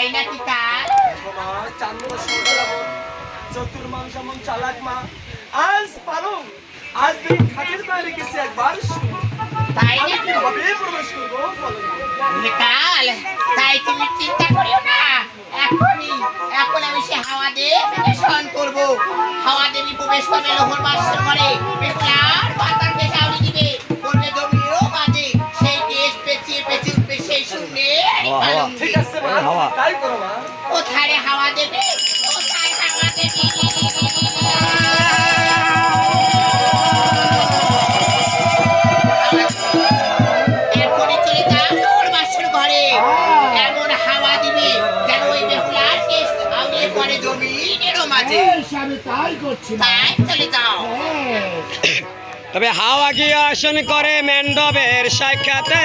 তাই নাকি কাল? মা চান্দ চতুর্মাং যেমন চালাক মা, আজ পারো আজ তুই খাটের বাইরে গেছে একবার তাই নাকি? কিভাবে প্রবেশ করবো বলো কাল তাই তুমি চিন্তা করিও না, এখন আমি সে হাওয়া দিয়ে শয়ন করবো। হাওয়া দেবী প্রবেশ করবে লোহর বাসর ঘরে, বেহুলার পাতার পেশা উড়ে দিবে, করবে জমিও বাজে, সেই কেশ পেঁচিয়ে পেঁচিয়ে উঠবে সেই শুনে। ঠিক আছে মা, তাই করো মা। কোথায় রে হাওয়া দেবী, কোথায় হাওয়া দেবী? এখনই চলে যাও লোহর বাসর ঘরে, এমন হাওয়া দিবে যেন ওই বেহুলার কেশ আউড়িয়ে পড়ে জমিনেরও মাঝে। আমি তাই করছি। তাই চলে যাও। তবে হাওয়া গিয়ে আসন করে মেন্ডবের সাক্ষাতে,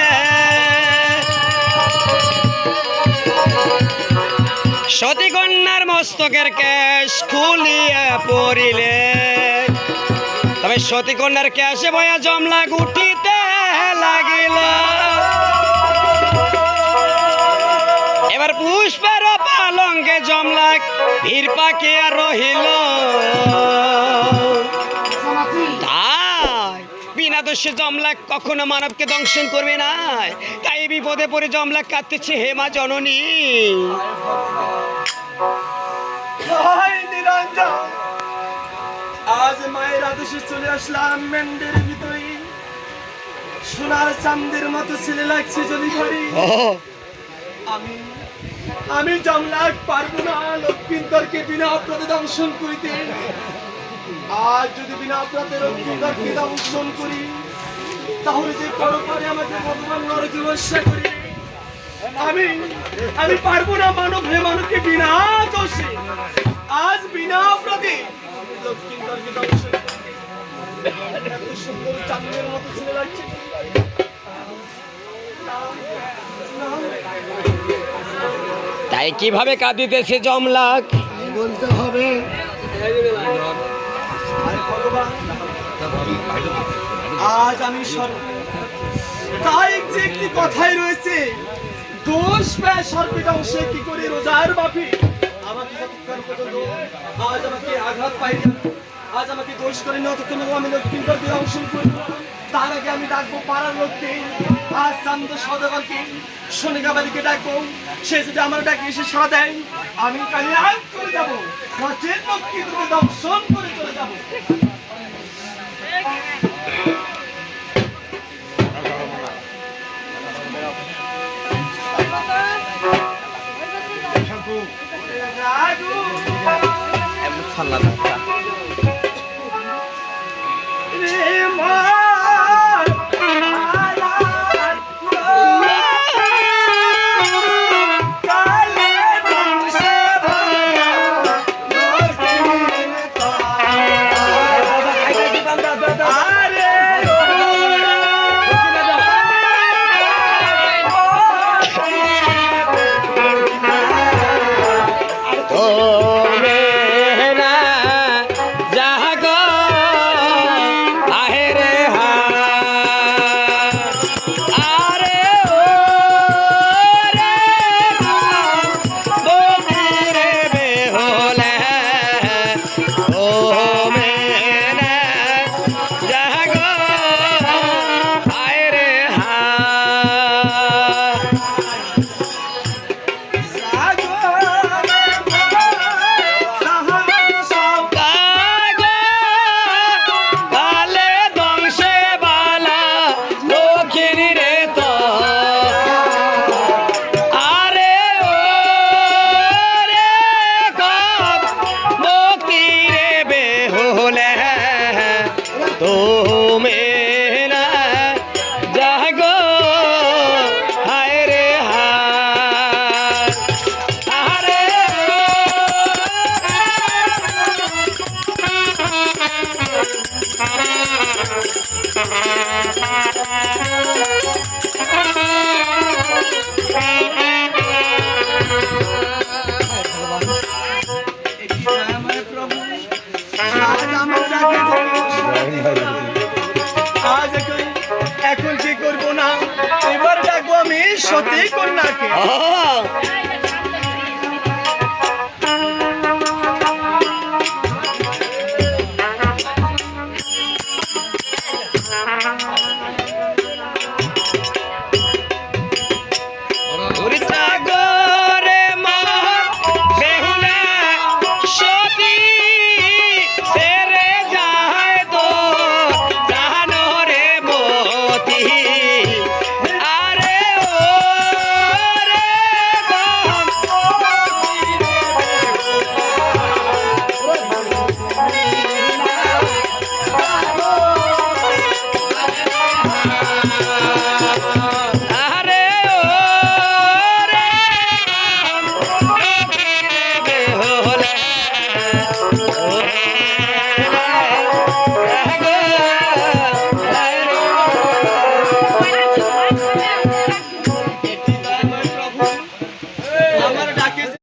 সতী কন্যার মস্তকের কেশ খুলিয়ে পড়িলে, তবে সতী কন্যার কেশে বয়া জমলা উঠিতে লাগিল। এবার পুষ্পের পালঙ্কে জমলা ভিড় পাকিয়া রহিল। তাই বিনা দোষে জমলা কখনো মানবকে দংশন করবে না, তাই বিপদে পড়ে জমলা কাঁদতেছে হে মা জননী। নিরঞ্জন, আজ মায়ের আদেশে চলে আসলাম মেন্ডের ভিতরে। সোনার চাঁদের মতো ছেলে লাগছে যদি ঘরে। আমি জমলাক পারবো না লক্ষ্মীন্দরকে বিনা অপরাধে দংশন করিতে। আজ যদি বিনা অপরাধে লক্ষ্মীন্দরকে দংশন করি, তাহলে যে পরপরে আমাকে ভগবান নরকে বর্ষা করি। আমি পারবো না মানব হে মানবকে বিনা দোষে আজ বিনা অপরাধে লক্ষ্মীন্দরকে দংশন করতে। এত সুন্দর চাঁদের মতো ছেলে লাগছে। তাই কিভাবে কাঁদিতেছে জমলাক বলতে হবে। আজ আমি তাই যে একটি কথাই রয়েছে, দোষ পায় সর্পে দংশে কি করে রোজার বাপি। আমাকে যতক্ষণ পর্যন্ত আজ আমাকে আঘাত পাই না, আজ আমাকে দোষ করে ততক্ষণ আমি লক্ষ্মীন্দরকে দংশন করব। তার আগে আমি ডাকবো পাড়ার লোককে, আজ চান্দ সদাগরকে, সোনিকাবালিকে ডাকবো। সে যদি আমার ডাকে এসে সাড়া দেয়, আমি কালি আজ চলে যাবো, রাজ্যের লক্ষ্মীন্দরকে দংশন করে চলে যাবো। রে মা